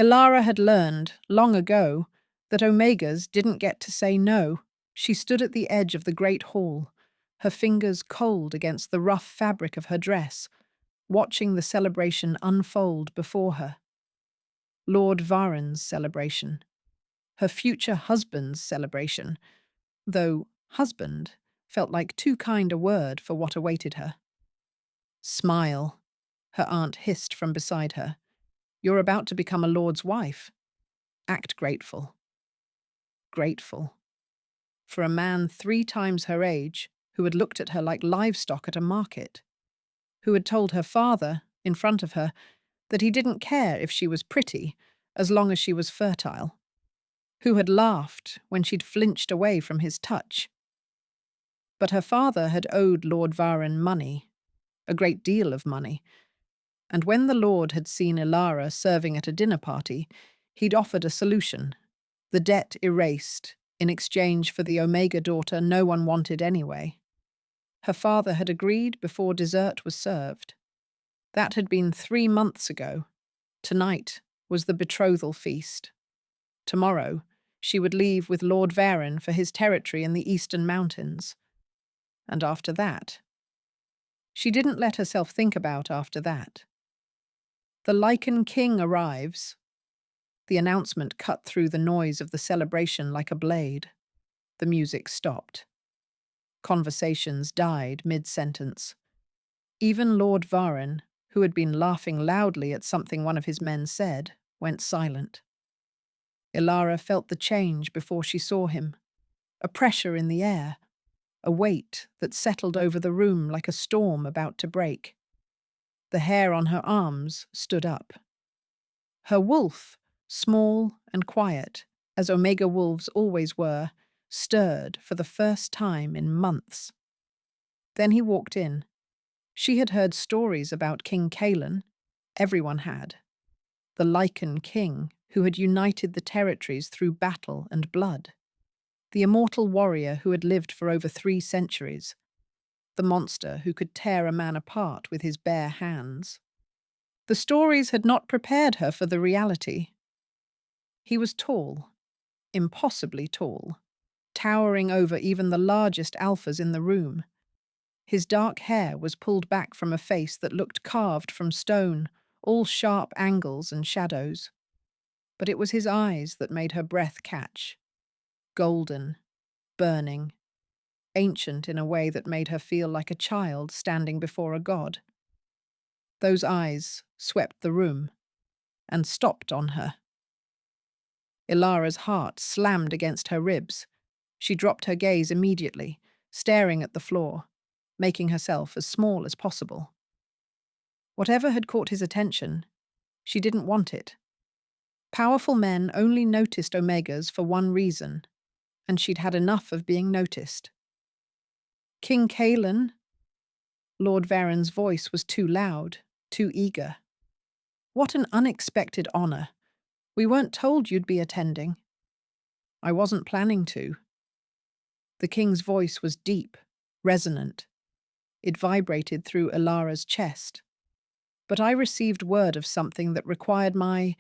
Ilara had learned, long ago, that Omegas didn't get to say no. She stood at the edge of the great hall, her fingers cold against the rough fabric of her dress, watching the celebration unfold before her. Lord Varen's celebration. Her future husband's celebration, though husband felt like too kind a word for what awaited her. Smile, her aunt hissed from beside her. You're about to become a lord's wife. Act grateful. Grateful. For a man 3 times her age, who had looked at her like livestock at a market, who had told her father, in front of her, that he didn't care if she was pretty, as long as she was fertile, who had laughed when she'd flinched away from his touch. But her father had owed Lord Varen money, a great deal of money, and when the lord had seen Ilara serving at a dinner party, he'd offered a solution, the debt erased, in exchange for the Omega daughter no one wanted anyway. Her father had agreed before dessert was served. That had been 3 months ago. Tonight was the betrothal feast. Tomorrow, she would leave with Lord Varen for his territory in the eastern mountains. And after that? She didn't let herself think about after that. The Lycan king arrives. The announcement cut through the noise of the celebration like a blade. The music stopped. Conversations died mid-sentence. Even Lord Varen, who had been laughing loudly at something one of his men said, went silent. Ilara felt the change before she saw him, a pressure in the air, a weight that settled over the room like a storm about to break. The hair on her arms stood up. Her wolf, small and quiet, as Omega wolves always were, stirred for the first time in months. Then he walked in. She had heard stories about King Kalan. Everyone had. The Lycan king who had united the territories through battle and blood. The immortal warrior who had lived for over 3 centuries. The monster who could tear a man apart with his bare hands. The stories had not prepared her for the reality. He was tall, impossibly tall, towering over even the largest alphas in the room. His dark hair was pulled back from a face that looked carved from stone, all sharp angles and shadows. But it was his eyes that made her breath catch. Golden, burning, ancient in a way that made her feel like a child standing before a god. Those eyes swept the room and stopped on her. Ilara's heart slammed against her ribs. She dropped her gaze immediately, staring at the floor, making herself as small as possible. Whatever had caught his attention, she didn't want it. Powerful men only noticed Omegas for one reason, and she'd had enough of being noticed. King Kalan? Lord Varen's voice was too loud, too eager. What an unexpected honor. We weren't told you'd be attending. I wasn't planning to. The king's voice was deep, resonant. It vibrated through Ilara's chest. But I received word of something that required my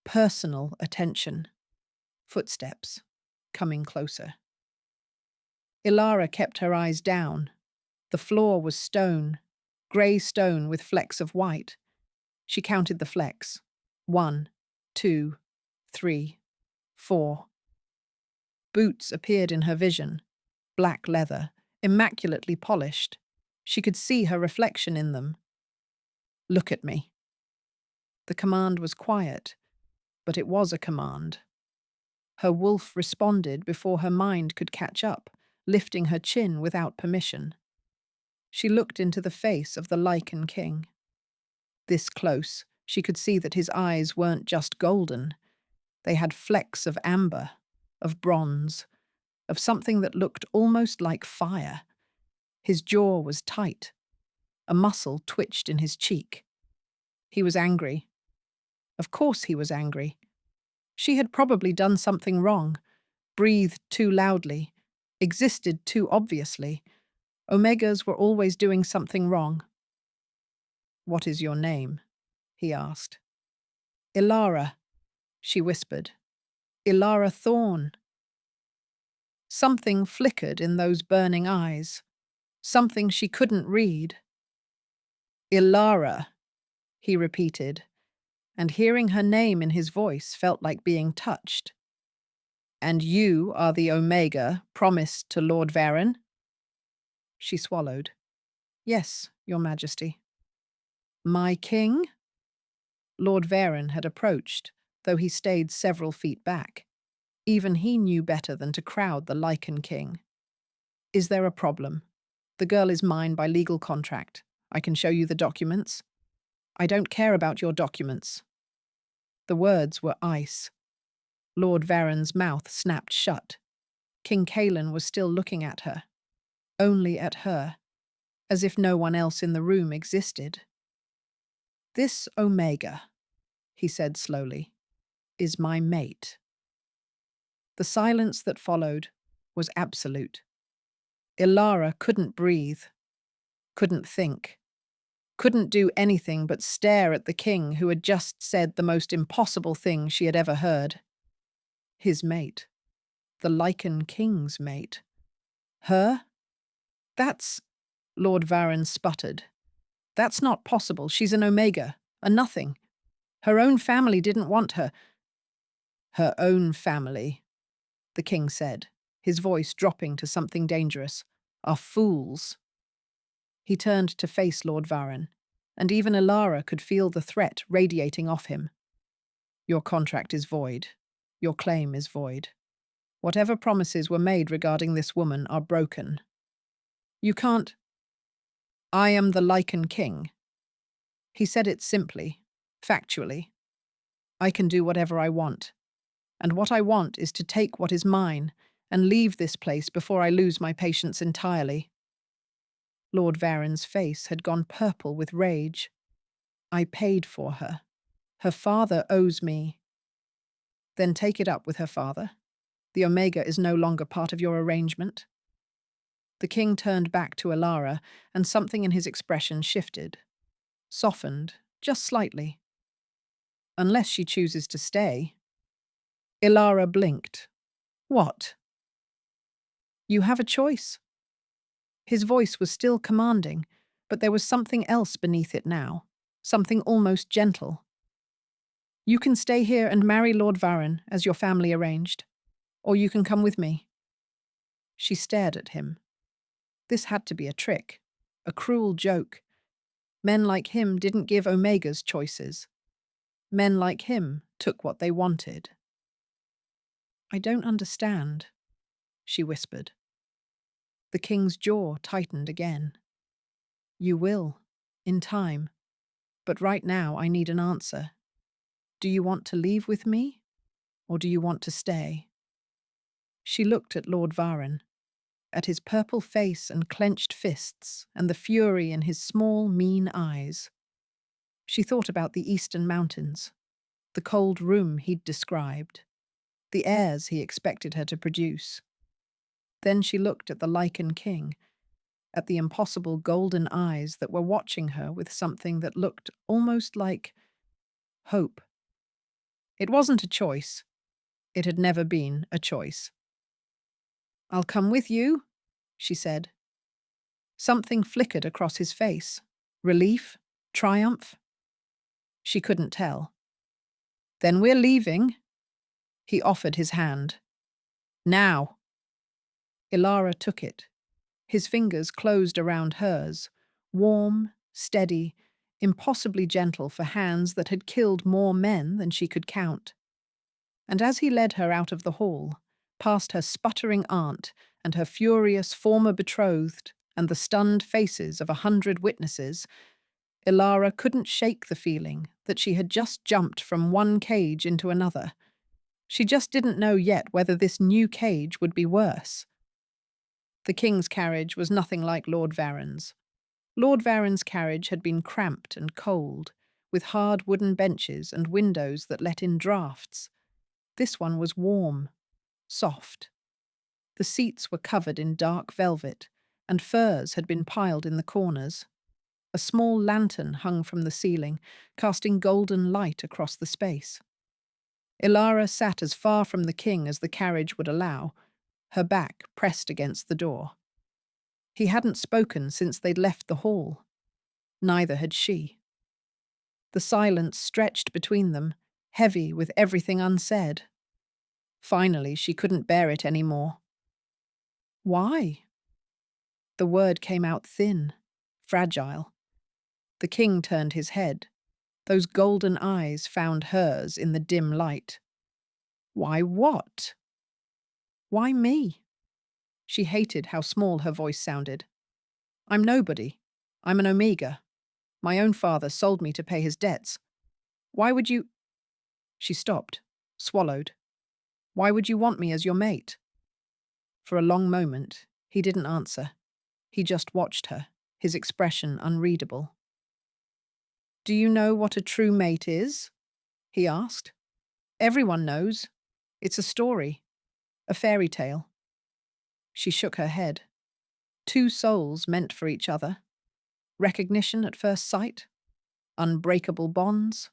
personal attention. Footsteps, coming closer. Ilara kept her eyes down. The floor was stone, grey stone with flecks of white. She counted the flecks. 1, 2, 3, 4. Boots appeared in her vision, black leather, immaculately polished. She could see her reflection in them. Look at me. The command was quiet, but it was a command. Her wolf responded before her mind could catch up, lifting her chin without permission. She looked into the face of the Lycan king. This close, she could see that his eyes weren't just golden. They had flecks of amber, of bronze, of something that looked almost like fire. His jaw was tight. A muscle twitched in his cheek. He was angry. Of course he was angry. She had probably done something wrong, breathed too loudly, existed too obviously. Omegas were always doing something wrong. What is your name? He asked. Ilara, she whispered. Ilara Thorne. Something flickered in those burning eyes. Something she couldn't read. Ilara, he repeated, and hearing her name in his voice felt like being touched. And you are the Omega promised to Lord Varen? She swallowed. Yes, Your Majesty. My king? Lord Varen had approached, though he stayed several feet back. Even he knew better than to crowd the Lycan king. Is there a problem? The girl is mine by legal contract. I can show you the documents. I don't care about your documents. The words were ice. Lord Varen's mouth snapped shut. King Kaelin was still looking at her. Only at her, as if no one else in the room existed. This Omega, he said slowly, is my mate. The silence that followed was absolute. Ilara couldn't breathe, couldn't think, couldn't do anything but stare at the king who had just said the most impossible thing she had ever heard. His mate. The Lycan king's mate. Her? That's... Lord Varen sputtered. That's not possible. She's an Omega, a nothing. Her own family didn't want her. Her own family, the king said, his voice dropping to something dangerous, are fools. He turned to face Lord Varen, and even Ilara could feel the threat radiating off him. Your contract is void. Your claim is void. Whatever promises were made regarding this woman are broken. You can't... I am the Lycan king. He said it simply, factually. I can do whatever I want. And what I want is to take what is mine and leave this place before I lose my patience entirely. Lord Varen's face had gone purple with rage. I paid for her. Her father owes me. Then take it up with her father. The Omega is no longer part of your arrangement. The king turned back to Ilara, and something in his expression shifted. Softened, just slightly. Unless she chooses to stay. Ilara blinked. What? You have a choice. His voice was still commanding, but there was something else beneath it now, something almost gentle. You can stay here and marry Lord Varen, as your family arranged, or you can come with me. She stared at him. This had to be a trick, a cruel joke. Men like him didn't give Omegas choices. Men like him took what they wanted. I don't understand, she whispered. The king's jaw tightened again. You will, in time. But right now I need an answer. Do you want to leave with me, or do you want to stay? She looked at Lord Varen, at his purple face and clenched fists and the fury in his small, mean eyes. She thought about the eastern mountains, the cold room he'd described, the airs he expected her to produce. Then she looked at the Lycan king, at the impossible golden eyes that were watching her with something that looked almost like hope. It wasn't a choice. It had never been a choice. I'll come with you, she said. Something flickered across his face. Relief? Triumph? She couldn't tell. Then we're leaving. He offered his hand. Now. Ilara took it. His fingers closed around hers, warm, steady, impossibly gentle for hands that had killed more men than she could count. And as he led her out of the hall, past her sputtering aunt and her furious former betrothed and the stunned faces of 100 witnesses, Ilara couldn't shake the feeling that she had just jumped from one cage into another. She just didn't know yet whether this new cage would be worse. The king's carriage was nothing like Lord Varen's. Lord Varen's carriage had been cramped and cold, with hard wooden benches and windows that let in draughts. This one was warm, soft. The seats were covered in dark velvet, and furs had been piled in the corners. A small lantern hung from the ceiling, casting golden light across the space. Ilara sat as far from the king as the carriage would allow, her back pressed against the door. He hadn't spoken since they'd left the hall. Neither had she. The silence stretched between them, heavy with everything unsaid. Finally, she couldn't bear it any more. Why? The word came out thin, fragile. The king turned his head. Those golden eyes found hers in the dim light. Why what? Why me? She hated how small her voice sounded. I'm nobody. I'm an Omega. My own father sold me to pay his debts. Why would you— She stopped, swallowed. Why would you want me as your mate? For a long moment, he didn't answer. He just watched her, his expression unreadable. Do you know what a true mate is? He asked. Everyone knows. It's a story, a fairy tale. She shook her head. Two souls meant for each other. Recognition at first sight. Unbreakable bonds.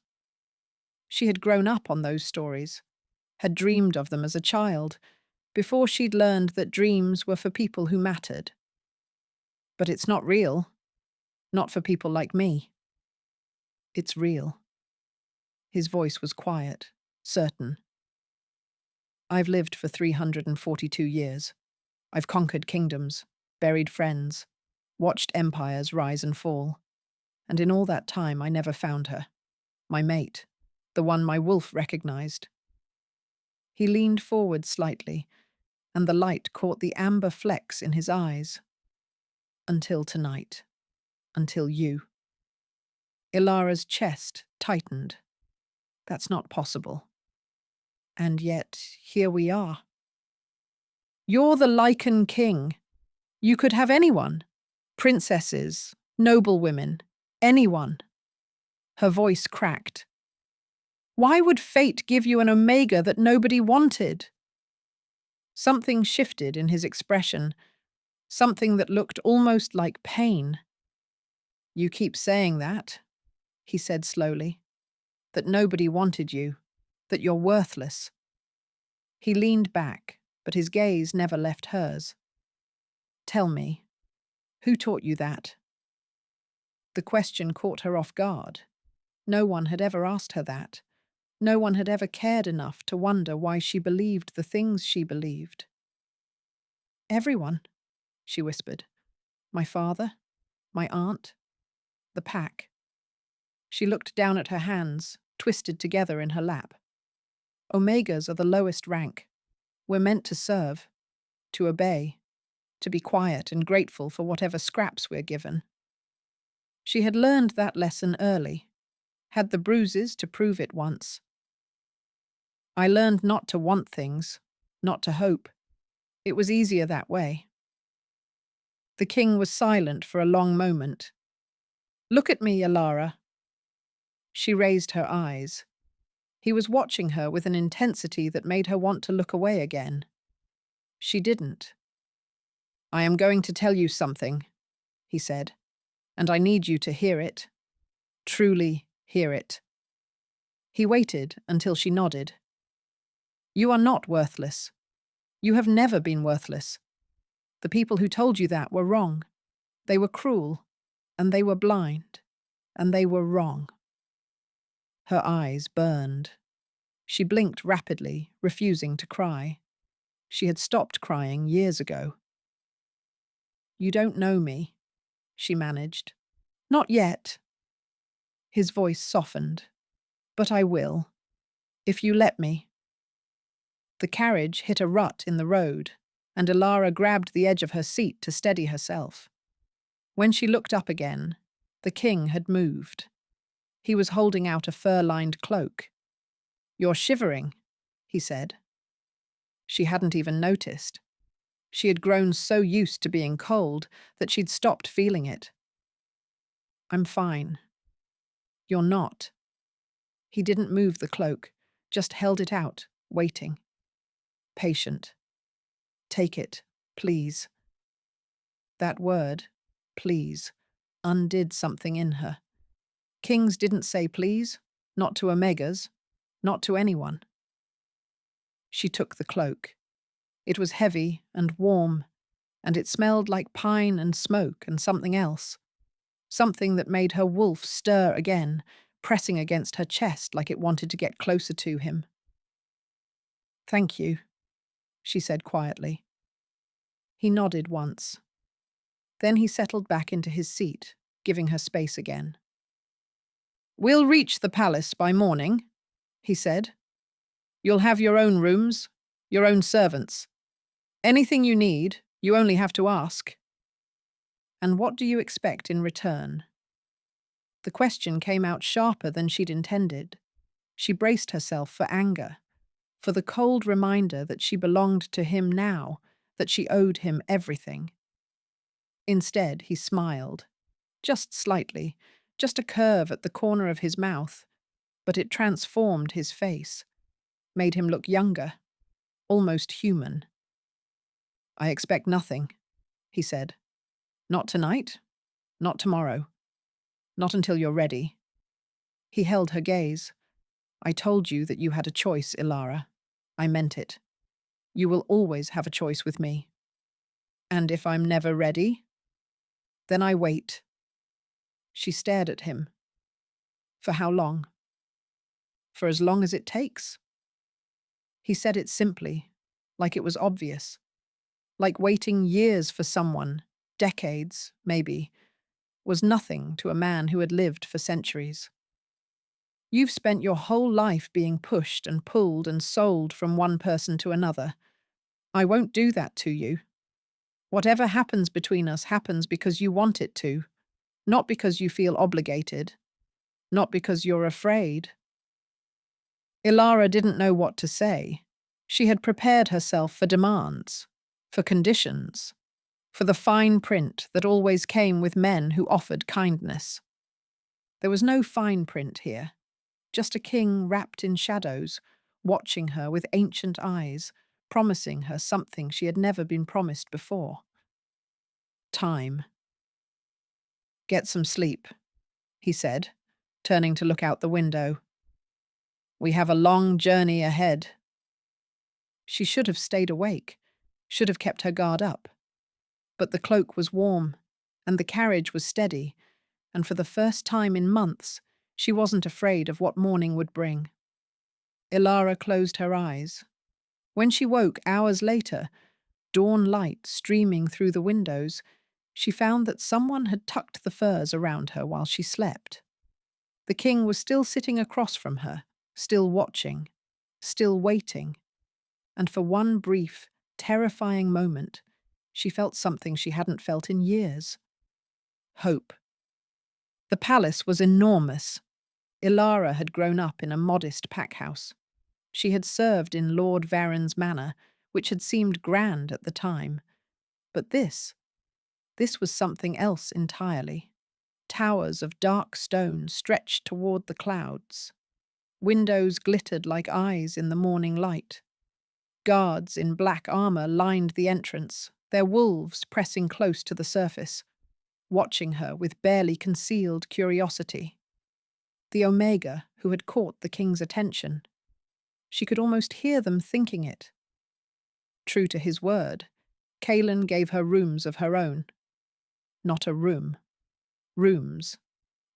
She had grown up on those stories, had dreamed of them as a child, before she'd learned that dreams were for people who mattered. But it's not real. Not for people like me. It's real. His voice was quiet, certain. I've lived for 342 years. I've conquered kingdoms, buried friends, watched empires rise and fall. And in all that time, I never found her. My mate, the one my wolf recognized. He leaned forward slightly, and the light caught the amber flecks in his eyes. Until tonight. Until you. Ilara's chest tightened. That's not possible. And yet, here we are. You're the Lycan king. You could have anyone. Princesses, noblewomen, anyone. Her voice cracked. Why would fate give you an Omega that nobody wanted? Something shifted in his expression, something that looked almost like pain. You keep saying that, he said slowly, that nobody wanted you, that you're worthless. He leaned back, but his gaze never left hers. Tell me, who taught you that? The question caught her off guard. No one had ever asked her that. No one had ever cared enough to wonder why she believed the things she believed. Everyone, she whispered. My father, my aunt, the pack. She looked down at her hands, twisted together in her lap. Omegas are the lowest rank. We're meant to serve, to obey, to be quiet and grateful for whatever scraps we're given. She had learned that lesson early, had the bruises to prove it once. I learned not to want things, not to hope. It was easier that way. The king was silent for a long moment. Look at me, Ilara. She raised her eyes. He was watching her with an intensity that made her want to look away again. She didn't. I am going to tell you something, he said, and I need you to hear it. Truly hear it. He waited until she nodded. You are not worthless. You have never been worthless. The people who told you that were wrong. They were cruel, and they were blind, and they were wrong. Her eyes burned. She blinked rapidly, refusing to cry. She had stopped crying years ago. You don't know me, she managed. Not yet. His voice softened. But I will, if you let me. The carriage hit a rut in the road, and Ilara grabbed the edge of her seat to steady herself. When she looked up again, the king had moved. He was holding out a fur-lined cloak. You're shivering, he said. She hadn't even noticed. She had grown so used to being cold that she'd stopped feeling it. I'm fine. You're not. He didn't move the cloak, just held it out, waiting. Patient. Take it, please. That word, please, undid something in her. Kings didn't say please, not to Omegas, not to anyone. She took the cloak. It was heavy and warm, and it smelled like pine and smoke and something else. Something that made her wolf stir again, pressing against her chest like it wanted to get closer to him. "Thank you," she said quietly. He nodded once. Then he settled back into his seat, giving her space again. "We'll reach the palace by morning," he said. "You'll have your own rooms, your own servants. Anything you need, you only have to ask." "And what do you expect in return?" The question came out sharper than she'd intended. She braced herself for anger, for the cold reminder that she belonged to him now, that she owed him everything. Instead, he smiled. Just slightly, just a curve at the corner of his mouth, but it transformed his face, made him look younger, almost human. "I expect nothing," he said. "Not tonight, not tomorrow, not until you're ready." He held her gaze. "I told you that you had a choice, Ilara. I meant it. You will always have a choice with me. And if I'm never ready, then I wait." She stared at him. "For how long?" "For as long as it takes." He said it simply, like it was obvious. Like waiting years for someone, decades, maybe, was nothing to a man who had lived for centuries. "You've spent your whole life being pushed and pulled and sold from one person to another. I won't do that to you. Whatever happens between us happens because you want it to, not because you feel obligated, not because you're afraid." Ilara didn't know what to say. She had prepared herself for demands, for conditions, for the fine print that always came with men who offered kindness. There was no fine print here, just a king wrapped in shadows, watching her with ancient eyes, promising her something she had never been promised before. Time. "Get some sleep," he said, turning to look out the window. "We have a long journey ahead." She should have stayed awake, should have kept her guard up. But the cloak was warm, and the carriage was steady, and for the first time in months, she wasn't afraid of what morning would bring. Ilara closed her eyes. When she woke hours later, dawn light streaming through the windows, she found that someone had tucked the furs around her while she slept. The king was still sitting across from her, still watching, still waiting, and for one brief, terrifying moment, she felt something she hadn't felt in years. Hope. The palace was enormous. Ilara had grown up in a modest packhouse. She had served in Lord Varen's manor, which had seemed grand at the time. But this was something else entirely. Towers of dark stone stretched toward the clouds. Windows glittered like eyes in the morning light. Guards in black armor lined the entrance, their wolves pressing close to the surface, watching her with barely concealed curiosity. The Omega, who had caught the king's attention. She could almost hear them thinking it. True to his word, Kaelin gave her rooms of her own. Not a room. Rooms.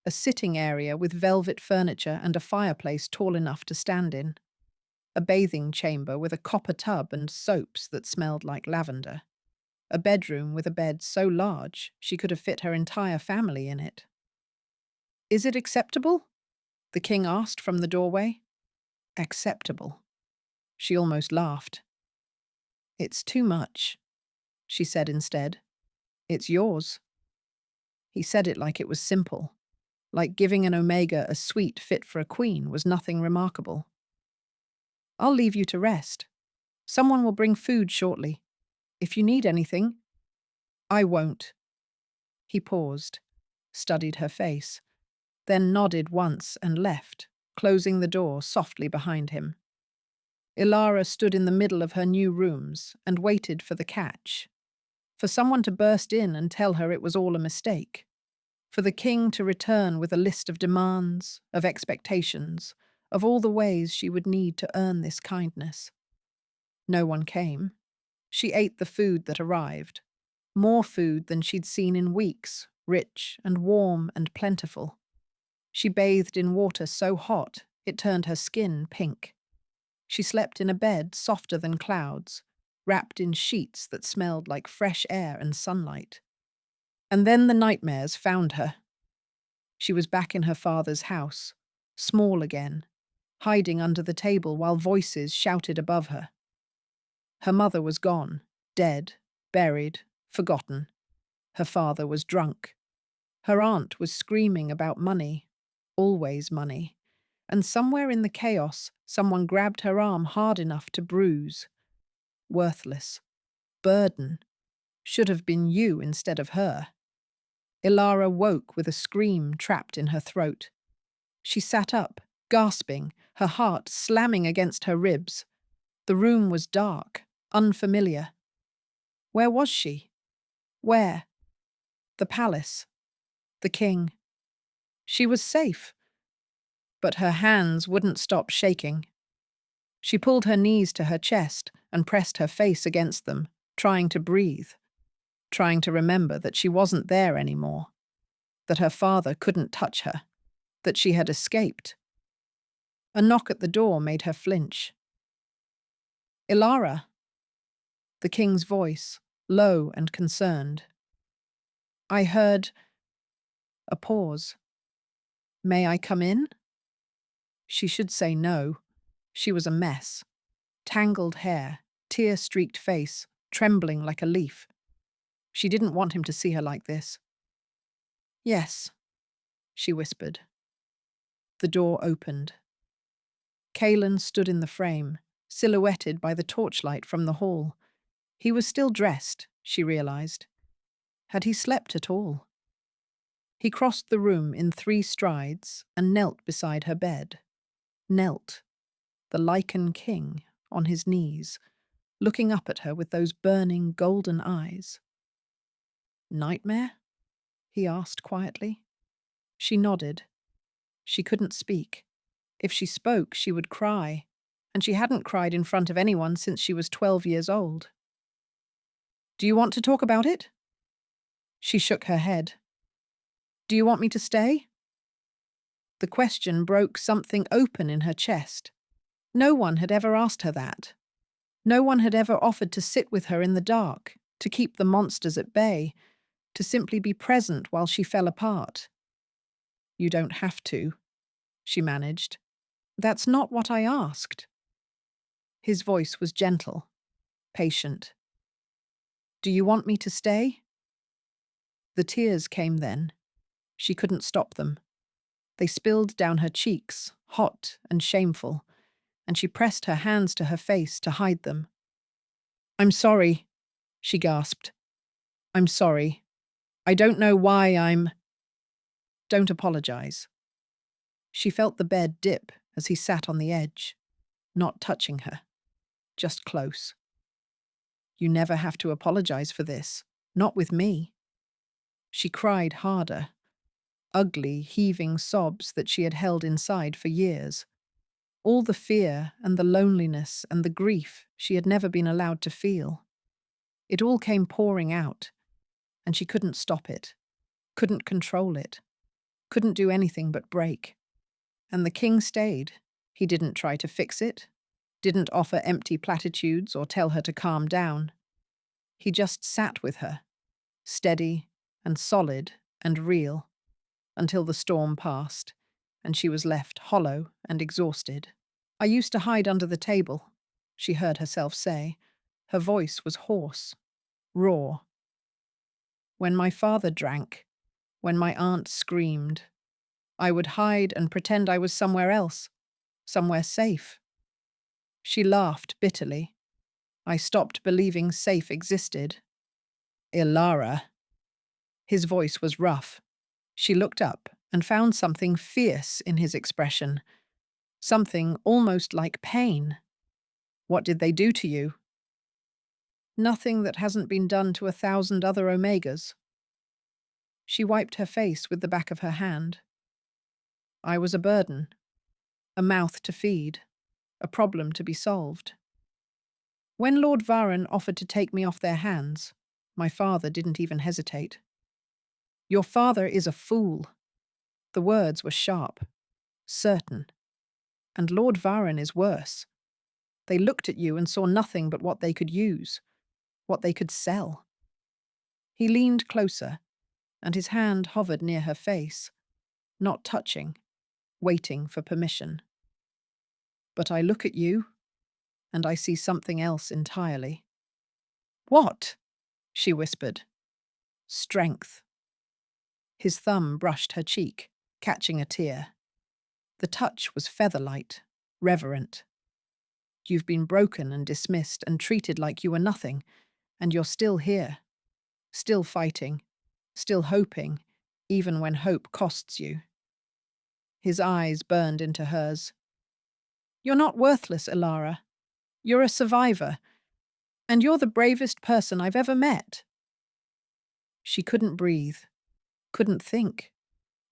A sitting area with velvet furniture and a fireplace tall enough to stand in. A bathing chamber with a copper tub and soaps that smelled like lavender. A bedroom with a bed so large she could have fit her entire family in it. "Is it acceptable?" the king asked from the doorway. Acceptable. She almost laughed. "It's too much," she said instead. "It's yours." He said it like it was simple, like giving an Omega a suite fit for a queen was nothing remarkable. "I'll leave you to rest. Someone will bring food shortly. If you need anything—" "I won't." He paused, studied her face, then nodded once and left, closing the door softly behind him. Ilara stood in the middle of her new rooms and waited for the catch. For someone to burst in and tell her it was all a mistake. For the king to return with a list of demands, of expectations, of all the ways she would need to earn this kindness. No one came. She ate the food that arrived. More food than she'd seen in weeks, rich and warm and plentiful. She bathed in water so hot it turned her skin pink. She slept in a bed softer than clouds, wrapped in sheets that smelled like fresh air and sunlight. And then the nightmares found her. She was back in her father's house, small again, hiding under the table while voices shouted above her. Her mother was gone, dead, buried, forgotten. Her father was drunk. Her aunt was screaming about money, always money. And somewhere in the chaos, someone grabbed her arm hard enough to bruise. Worthless. Burden. Should have been you instead of her. Ilara woke with a scream trapped in her throat. She sat up, gasping, her heart slamming against her ribs. The room was dark, unfamiliar. Where was she? Where? The palace. The king. She was safe. But her hands wouldn't stop shaking. She pulled her knees to her chest and pressed her face against them, trying to breathe, trying to remember that she wasn't there anymore, that her father couldn't touch her, that she had escaped. A knock at the door made her flinch. Ilara. The king's voice, low and concerned. I heard a pause. May I come in? She should say no. She was a mess. Tangled hair, tear-streaked face, trembling like a leaf. She didn't want him to see her like this. Yes, she whispered. The door opened. Kalen stood in the frame, silhouetted by the torchlight from the hall. He was still dressed, she realized. Had he slept at all? He crossed the room in 3 strides and knelt beside her bed. Knelt, the Lycan king, on his knees, looking up at her with those burning golden eyes. Nightmare? He asked quietly. She nodded. She couldn't speak. If she spoke, she would cry, and she hadn't cried in front of anyone since she was 12 years old. Do you want to talk about it? She shook her head. Do you want me to stay? The question broke something open in her chest. No one had ever asked her that. No one had ever offered to sit with her in the dark, to keep the monsters at bay, to simply be present while she fell apart. You don't have to, she managed. That's not what I asked. His voice was gentle, patient. Do you want me to stay? The tears came then. She couldn't stop them. They spilled down her cheeks, hot and shameful, and she pressed her hands to her face to hide them. I'm sorry, she gasped. I'm sorry. I don't know why I'm... Don't apologize. She felt the bed dip as he sat on the edge, not touching her, just close. You never have to apologize for this, not with me. She cried harder, ugly, heaving sobs that she had held inside for years. All the fear and the loneliness and the grief she had never been allowed to feel. It all came pouring out, and she couldn't stop it, couldn't control it, couldn't do anything but break. And the king stayed. He didn't try to fix it, didn't offer empty platitudes or tell her to calm down. He just sat with her, steady and solid and real, until the storm passed, and she was left hollow and exhausted. I used to hide under the table, she heard herself say. Her voice was hoarse, raw. When my father drank, when my aunt screamed, I would hide and pretend I was somewhere else, somewhere safe. She laughed bitterly. I stopped believing safe existed. Ilara. His voice was rough. She looked up and found something fierce in his expression, something almost like pain. What did they do to you? Nothing that hasn't been done to 1,000 other Omegas. She wiped her face with the back of her hand. I was a burden, a mouth to feed, a problem to be solved. When Lord Varan offered to take me off their hands, my father didn't even hesitate. Your father is a fool. The words were sharp, certain. And Lord Varan is worse. They looked at you and saw nothing but what they could use, what they could sell. He leaned closer, and his hand hovered near her face, not touching, waiting for permission. But I look at you, and I see something else entirely. What? She whispered. Strength. His thumb brushed her cheek, catching a tear. The touch was feather-light, reverent. You've been broken and dismissed and treated like you were nothing, and you're still here, still fighting, still hoping, even when hope costs you. His eyes burned into hers. You're not worthless, Ilara. You're a survivor, and you're the bravest person I've ever met. She couldn't breathe, couldn't think,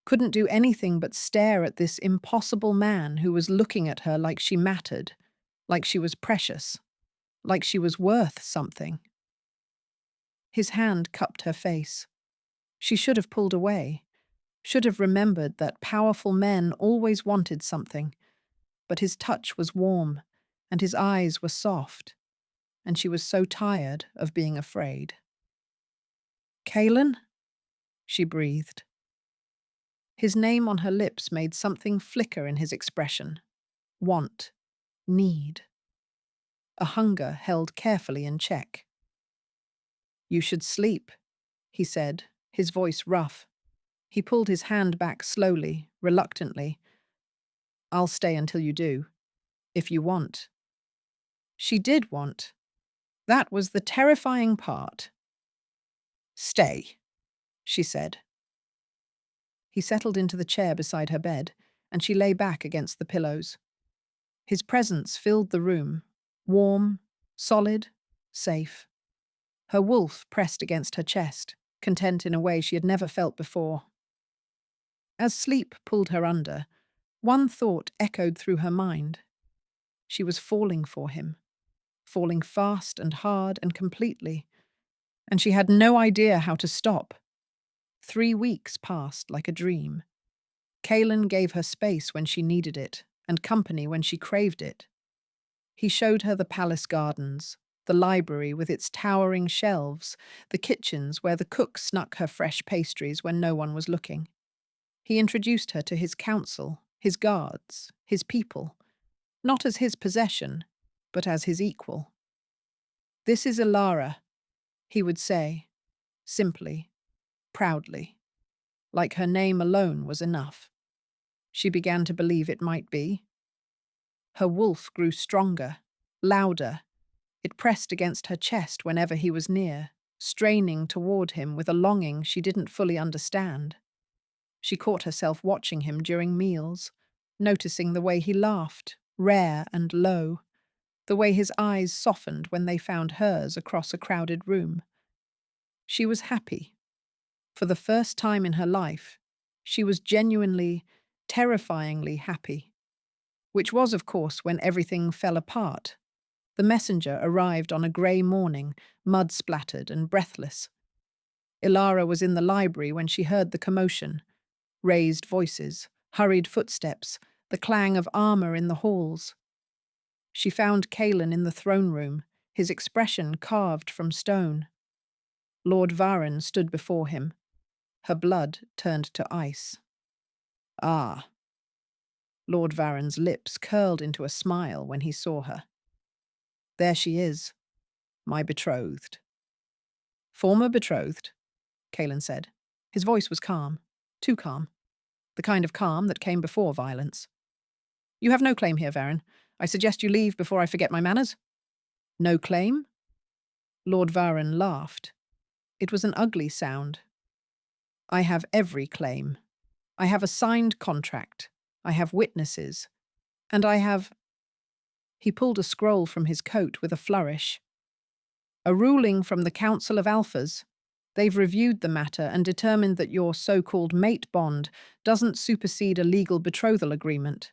couldn't do anything but stare at this impossible man who was looking at her like she mattered, like she was precious, like she was worth something. His hand cupped her face. She should have pulled away, should have remembered that powerful men always wanted something, but his touch was warm, and his eyes were soft, and she was so tired of being afraid. Kaelan? She breathed. His name on her lips made something flicker in his expression. Want. Need. A hunger held carefully in check. You should sleep, he said, his voice rough. He pulled his hand back slowly, reluctantly. I'll stay until you do, if you want. She did want. That was the terrifying part. Stay, she said. He settled into the chair beside her bed, and she lay back against the pillows. His presence filled the room, warm, solid, safe. Her wolf pressed against her chest, content in a way she had never felt before. As sleep pulled her under, one thought echoed through her mind. She was falling for him, falling fast and hard and completely, and she had no idea how to stop. 3 weeks passed like a dream. Kaelan gave her space when she needed it, and company when she craved it. He showed her the palace gardens, the library with its towering shelves, the kitchens where the cook snuck her fresh pastries when no one was looking. He introduced her to his council, his guards, his people, not as his possession, but as his equal. This is Ilara, he would say, simply, proudly, like her name alone was enough. She began to believe it might be. Her wolf grew stronger, louder. It pressed against her chest whenever he was near, straining toward him with a longing she didn't fully understand. She caught herself watching him during meals, noticing the way he laughed, rare and low, the way his eyes softened when they found hers across a crowded room. She was happy. For the first time in her life, she was genuinely, terrifyingly happy. Which was, of course, when everything fell apart. The messenger arrived on a grey morning, mud-splattered and breathless. Ilara was in the library when she heard the commotion. Raised voices, hurried footsteps, the clang of armour in the halls. She found Kaelan in the throne room, his expression carved from stone. Lord Varan stood before him. Her blood turned to ice. Ah. Lord Varan's lips curled into a smile when he saw her. There she is, my betrothed. Former betrothed, Kaelan said. His voice was calm, too calm, the kind of calm that came before violence. You have no claim here, Varan. I suggest you leave before I forget my manners. No claim? Lord Varan laughed. It was an ugly sound. I have every claim. I have a signed contract. I have witnesses. And I have... He pulled a scroll from his coat with a flourish. A ruling from the Council of Alphas. They've reviewed the matter and determined that your so-called mate bond doesn't supersede a legal betrothal agreement.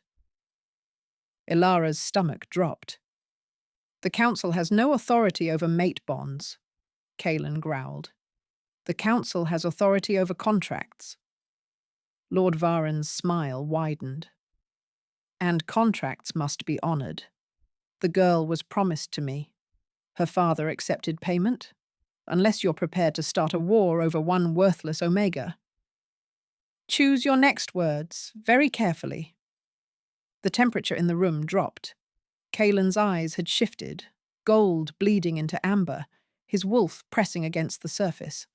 Ilara's stomach dropped. The council has no authority over mate bonds, Kaelan growled. The council has authority over contracts. Lord Varen's smile widened. And contracts must be honoured. The girl was promised to me. Her father accepted payment. Unless you're prepared to start a war over one worthless Omega. Choose your next words, very carefully. The temperature in the room dropped. Kaelan's eyes had shifted, gold bleeding into amber, his wolf pressing against the surface.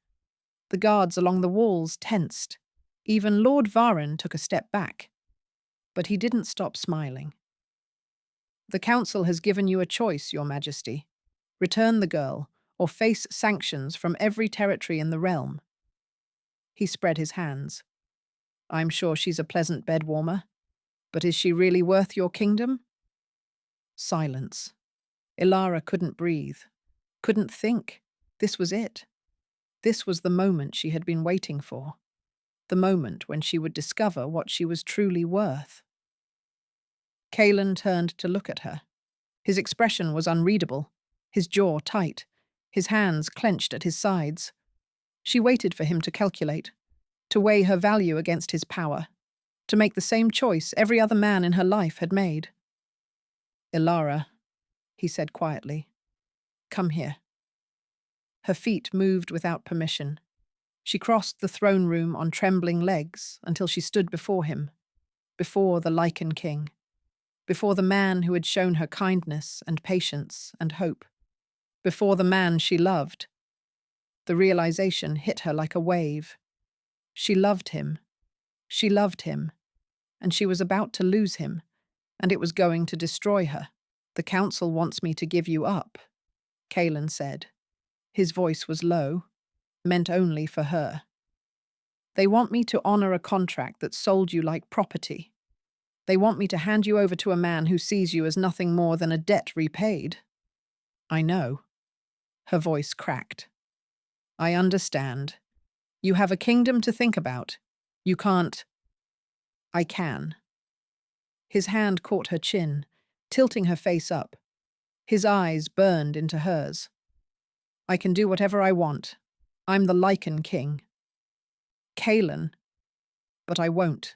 The guards along the walls tensed. Even Lord Varen took a step back. But he didn't stop smiling. The council has given you a choice, Your Majesty. Return the girl, or face sanctions from every territory in the realm. He spread his hands. I'm sure she's a pleasant bedwarmer, but is she really worth your kingdom? Silence. Ilara couldn't breathe, couldn't think. This was it. This was the moment she had been waiting for. The moment when she would discover what she was truly worth. Kaelan turned to look at her. His expression was unreadable, his jaw tight, his hands clenched at his sides. She waited for him to calculate, to weigh her value against his power, to make the same choice every other man in her life had made. Ilara, he said quietly, come here. Her feet moved without permission. She crossed the throne room on trembling legs until she stood before him, before the Lycan king, before the man who had shown her kindness and patience and hope, before the man she loved. The realization hit her like a wave. She loved him. She loved him. And she was about to lose him, and it was going to destroy her. The council wants me to give you up, Kaelan said. His voice was low, meant only for her. They want me to honor a contract that sold you like property. They want me to hand you over to a man who sees you as nothing more than a debt repaid. I know. Her voice cracked. I understand. You have a kingdom to think about. You can't. I can. His hand caught her chin, tilting her face up. His eyes burned into hers. I can do whatever I want. I'm the Lycan king. Kaelan. But I won't.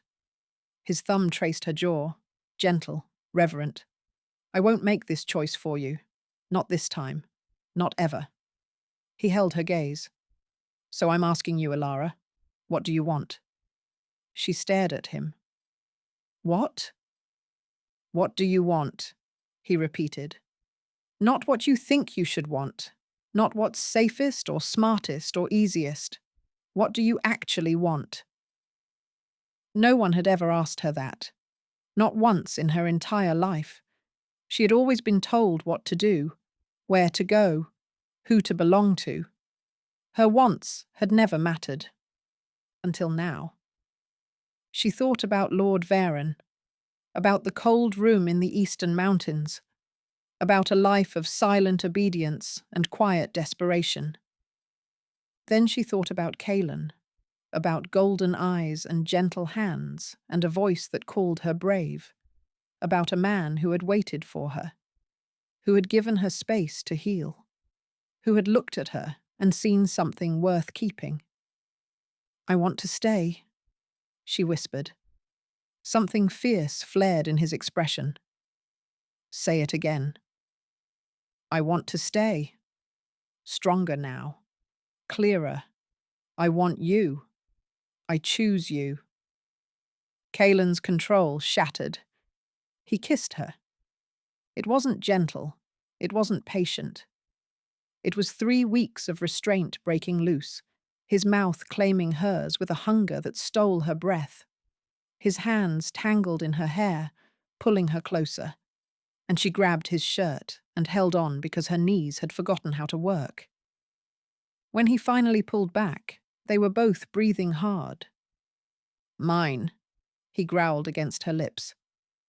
His thumb traced her jaw, gentle, reverent. I won't make this choice for you. Not this time. Not ever. He held her gaze. So I'm asking you, Ilara, what do you want? She stared at him. What? What do you want? He repeated. Not what you think you should want. Not what's safest or smartest or easiest. What do you actually want? No one had ever asked her that. Not once in her entire life. She had always been told what to do, where to go, who to belong to. Her wants had never mattered. Until now. She thought about Lord Varen, about the cold room in the eastern mountains, about a life of silent obedience and quiet desperation. Then she thought about Kaelan, about golden eyes and gentle hands and a voice that called her brave, about a man who had waited for her, who had given her space to heal, who had looked at her and seen something worth keeping. I want to stay, she whispered. Something fierce flared in his expression. Say it again. I want to stay. Stronger now. Clearer. I want you. I choose you. Kaelan's control shattered. He kissed her. It wasn't gentle. It wasn't patient. It was 3 weeks of restraint breaking loose, his mouth claiming hers with a hunger that stole her breath. His hands tangled in her hair, pulling her closer, and she grabbed his shirt and held on because her knees had forgotten how to work. When he finally pulled back, they were both breathing hard. Mine, he growled against her lips.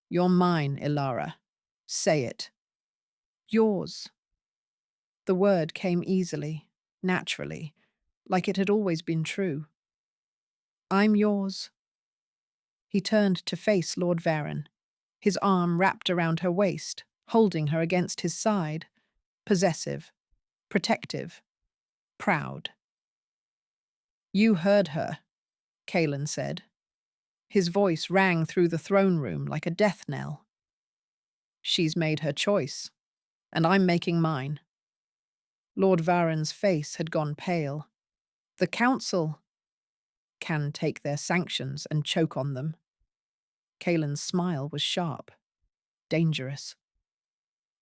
You're mine, Ilara. Say it. Yours. The word came easily, naturally, like it had always been true. I'm yours. He turned to face Lord Varen, his arm wrapped around her waist, holding her against his side. possessive, protective, proud. You heard her, Kalen said. His voice rang through the throne room like a death knell. She's made her choice, and I'm making mine. Lord Varen's face had gone pale. The council can take their sanctions and choke on them. Kalen's smile was sharp, dangerous.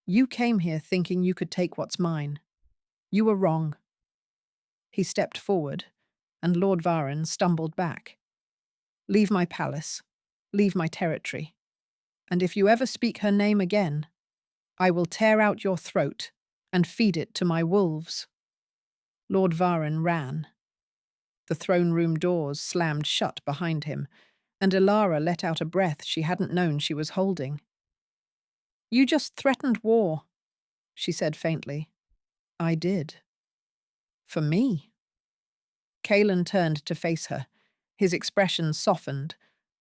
You came here thinking you could take what's mine. You were wrong. He stepped forward, and Lord Varen stumbled back. Leave my palace. Leave my territory. And if you ever speak her name again, I will tear out your throat and feed it to my wolves. Lord Varen ran. The throne room doors slammed shut behind him, and Ilara let out a breath she hadn't known she was holding. You just threatened war, she said faintly. I did. For me. Kalen turned to face her, his expression softened,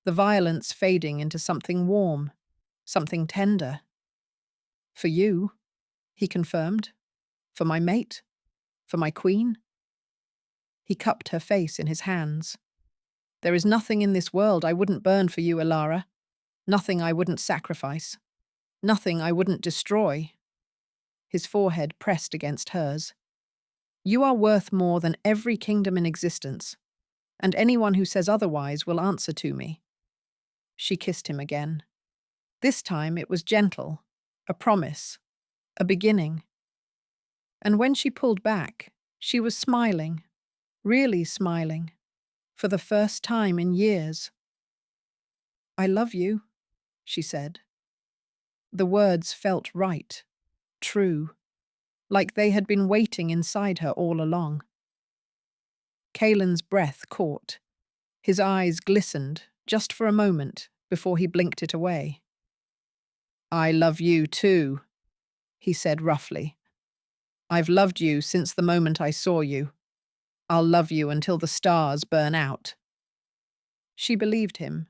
the violence fading into something warm, something tender. For you, he confirmed. For my mate. For my queen. He cupped her face in his hands. There is nothing in this world I wouldn't burn for you, Ilara. Nothing I wouldn't sacrifice. Nothing I wouldn't destroy. His forehead pressed against hers. You are worth more than every kingdom in existence, and anyone who says otherwise will answer to me. She kissed him again. This time it was gentle, a promise, a beginning. And when she pulled back, she was smiling, really smiling, for the first time in years. I love you, she said. The words felt right, true, like they had been waiting inside her all along. Kalen's breath caught. His eyes glistened, just for a moment, before he blinked it away. I love you too, he said roughly. I've loved you since the moment I saw you. I'll love you until the stars burn out. She believed him.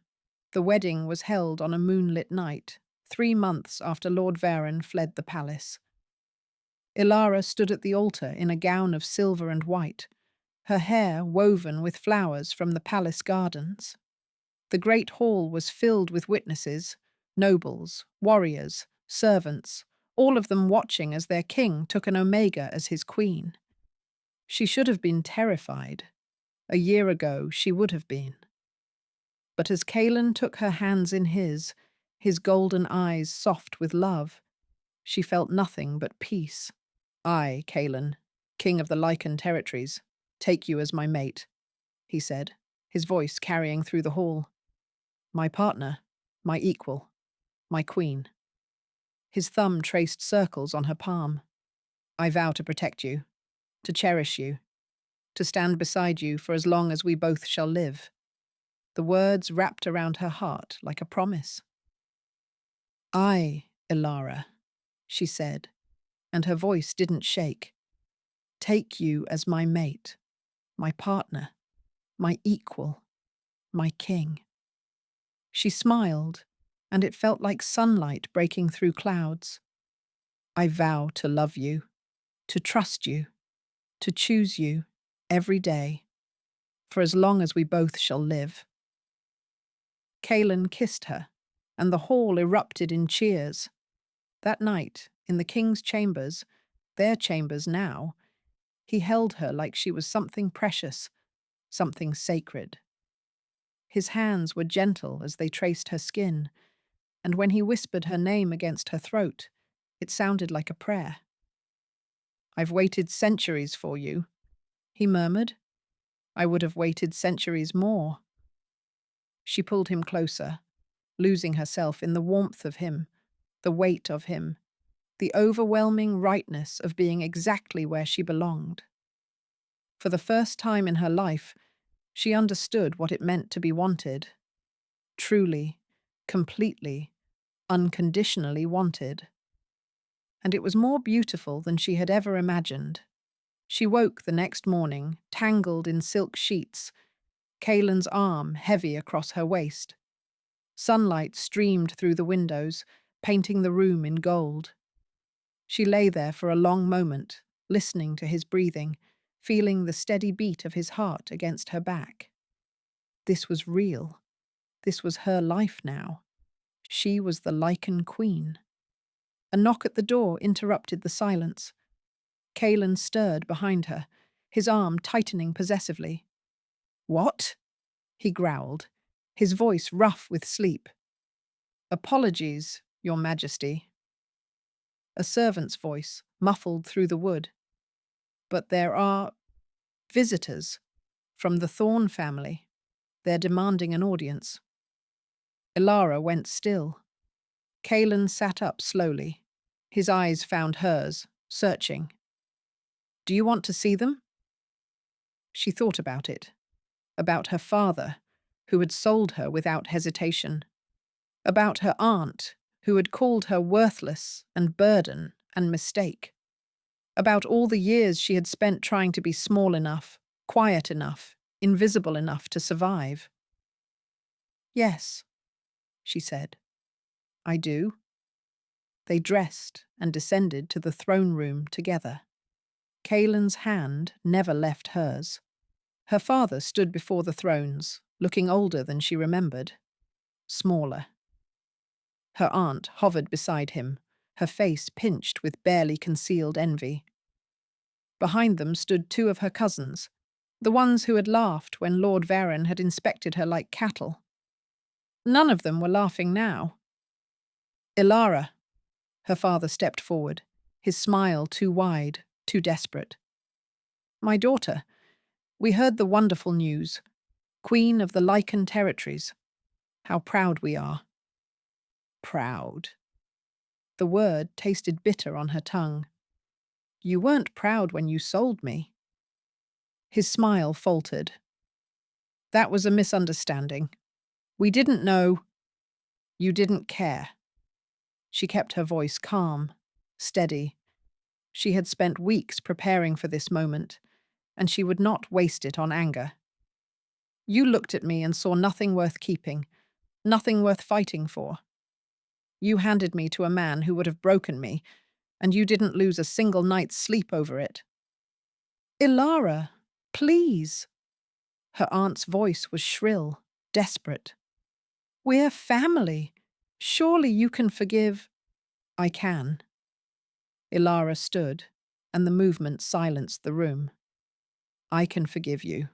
The wedding was held on a moonlit night, 3 months after Lord Varen fled the palace. Ilara stood at the altar in a gown of silver and white, her hair woven with flowers from the palace gardens. The great hall was filled with witnesses, nobles, warriors, servants, all of them watching as their king took an Omega as his queen. She should have been terrified. A year ago, she would have been. But as Kalen took her hands in his golden eyes soft with love, she felt nothing but peace. I, Kalen, king of the Lycan territories, take you as my mate, he said, his voice carrying through the hall. My partner, my equal, my queen. His thumb traced circles on her palm. I vow to protect you, to cherish you, to stand beside you for as long as we both shall live. The words wrapped around her heart like a promise. I, Ilara, she said, and her voice didn't shake. Take you as my mate, my partner, my equal, my king. She smiled, and it felt like sunlight breaking through clouds. I vow to love you, to trust you, to choose you every day, for as long as we both shall live. Kalen kissed her, and the hall erupted in cheers. That night, in the king's chambers, their chambers now, he held her like she was something precious, something sacred. His hands were gentle as they traced her skin, and when he whispered her name against her throat, it sounded like a prayer. I've waited centuries for you, he murmured. I would have waited centuries more. She pulled him closer, losing herself in the warmth of him, the weight of him, the overwhelming rightness of being exactly where she belonged. For the first time in her life, she understood what it meant to be wanted. Truly, completely, unconditionally wanted. And it was more beautiful than she had ever imagined. She woke the next morning, tangled in silk sheets, Kalen's arm heavy across her waist. Sunlight streamed through the windows, painting the room in gold. She lay there for a long moment, listening to his breathing, feeling the steady beat of his heart against her back. This was real. This was her life now. She was the Lycan queen. A knock at the door interrupted the silence. Kalen stirred behind her, his arm tightening possessively. "What?" he growled, his voice rough with sleep. "Apologies, Your Majesty." A servant's voice, muffled through the wood. "But there are visitors from the Thorn family. They're demanding an audience." Ilara went still. Kalen sat up slowly. His eyes found hers, searching. "Do you want to see them?" She thought about it. About her father, who had sold her without hesitation. About her aunt, who had called her worthless and burden and mistake. About all the years she had spent trying to be small enough, quiet enough, invisible enough to survive. "Yes," she said. "I do." They dressed and descended to the throne room together. Kalen's hand never left hers. Her father stood before the thrones, looking older than she remembered. Smaller. Her aunt hovered beside him, her face pinched with barely concealed envy. Behind them stood two of her cousins, the ones who had laughed when Lord Varon had inspected her like cattle. None of them were laughing now. "Ilara," her father stepped forward, his smile too wide, too desperate. "My daughter, we heard the wonderful news. Queen of the Lycan territories. How proud we are." Proud. The word tasted bitter on her tongue. "You weren't proud when you sold me." His smile faltered. "That was a misunderstanding. We didn't know. You didn't care." She kept her voice calm, steady. She had spent weeks preparing for this moment, and she would not waste it on anger. "You looked at me and saw nothing worth keeping, nothing worth fighting for. You handed me to a man who would have broken me, and you didn't lose a single night's sleep over it." "Ilara, please." Her aunt's voice was shrill, desperate. "We're family. Surely you can forgive." "I can." Ilara stood, and the movement silenced the room. "I can forgive you.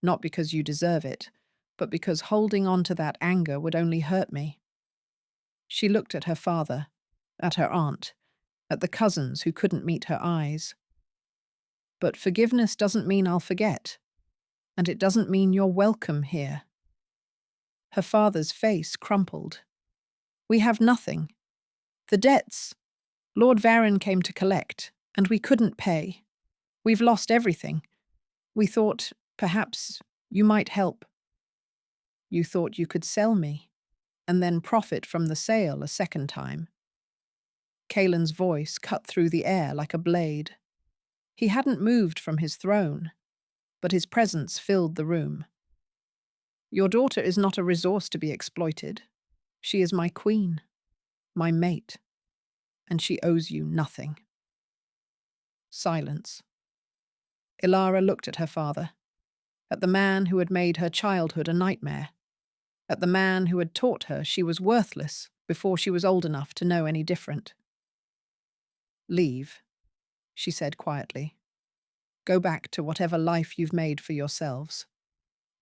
Not because you deserve it, but because holding on to that anger would only hurt me." She looked at her father, at her aunt, at the cousins who couldn't meet her eyes. "But forgiveness doesn't mean I'll forget, and it doesn't mean you're welcome here." Her father's face crumpled. "We have nothing. The debts Lord Varon came to collect, and we couldn't pay. We've lost everything. We thought, perhaps, you might help." "You thought you could sell me, and then profit from the sale a second time." Kalen's voice cut through the air like a blade. He hadn't moved from his throne, but his presence filled the room. "Your daughter is not a resource to be exploited. She is my queen, my mate, and she owes you nothing." Silence. Ilara looked at her father, at the man who had made her childhood a nightmare, at the man who had taught her she was worthless before she was old enough to know any different. "Leave," she said quietly. "Go back to whatever life you've made for yourselves.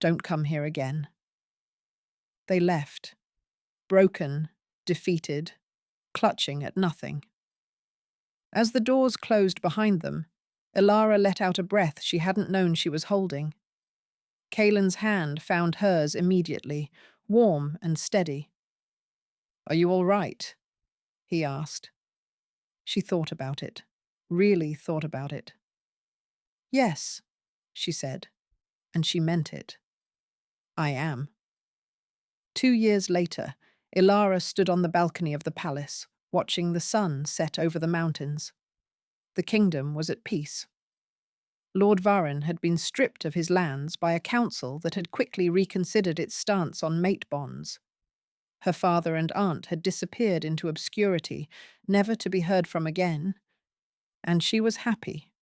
Don't come here again." They left, broken, defeated, clutching at nothing. As the doors closed behind them, Ilara let out a breath she hadn't known she was holding. Kalen's hand found hers immediately, warm and steady. "Are you all right?" he asked. She thought about it, really thought about it. "Yes," she said, and she meant it. "I am." 2 years later, Ilara stood on the balcony of the palace, watching the sun set over the mountains. The kingdom was at peace. Lord Varon had been stripped of his lands by a council that had quickly reconsidered its stance on mate bonds. Her father and aunt had disappeared into obscurity, never to be heard from again, And she was happy,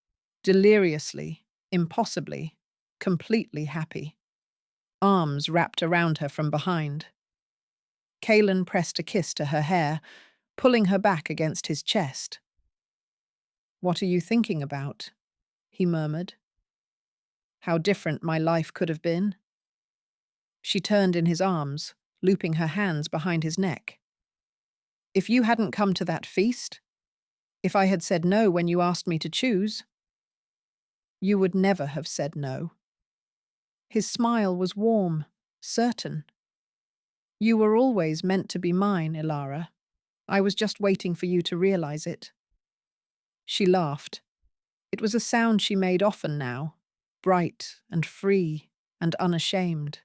deliriously, impossibly, completely happy. Arms wrapped around her from behind. Kaelan pressed a kiss to her hair, pulling her back against his chest. "What are you thinking about?" he murmured. "How different my life could have been?" She turned in his arms, looping her hands behind his neck. "If you hadn't come to that feast, if I had said no when you asked me to choose, you would never have said no." His smile was warm, certain. "You were always meant to be mine, Ilara. I was just waiting for you to realize it." She laughed. It was a sound she made often now, bright and free and unashamed.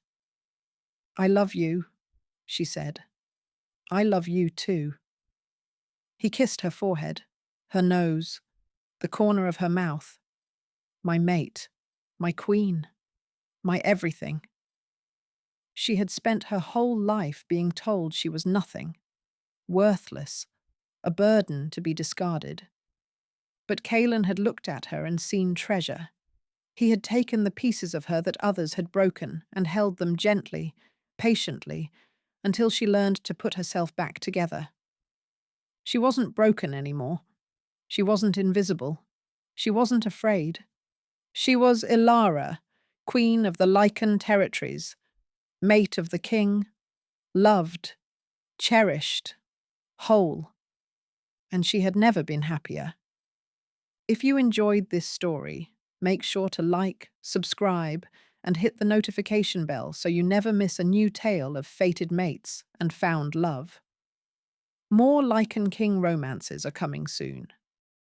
"I love you," she said. "I love you too." He kissed her forehead, her nose, the corner of her mouth. "My mate, my queen, my everything." She had spent her whole life being told she was nothing, worthless, a burden to be discarded. But Kaelan had looked at her and seen treasure. He had taken the pieces of her that others had broken and held them gently, patiently, until she learned to put herself back together. She wasn't broken anymore. She wasn't invisible. She wasn't afraid. She was Ilara, queen of the Lycan territories, mate of the king, loved, cherished, whole. And she had never been happier. If you enjoyed this story, make sure to like, subscribe, and hit the notification bell so you never miss a new tale of fated mates and found love. More Lycan King romances are coming soon.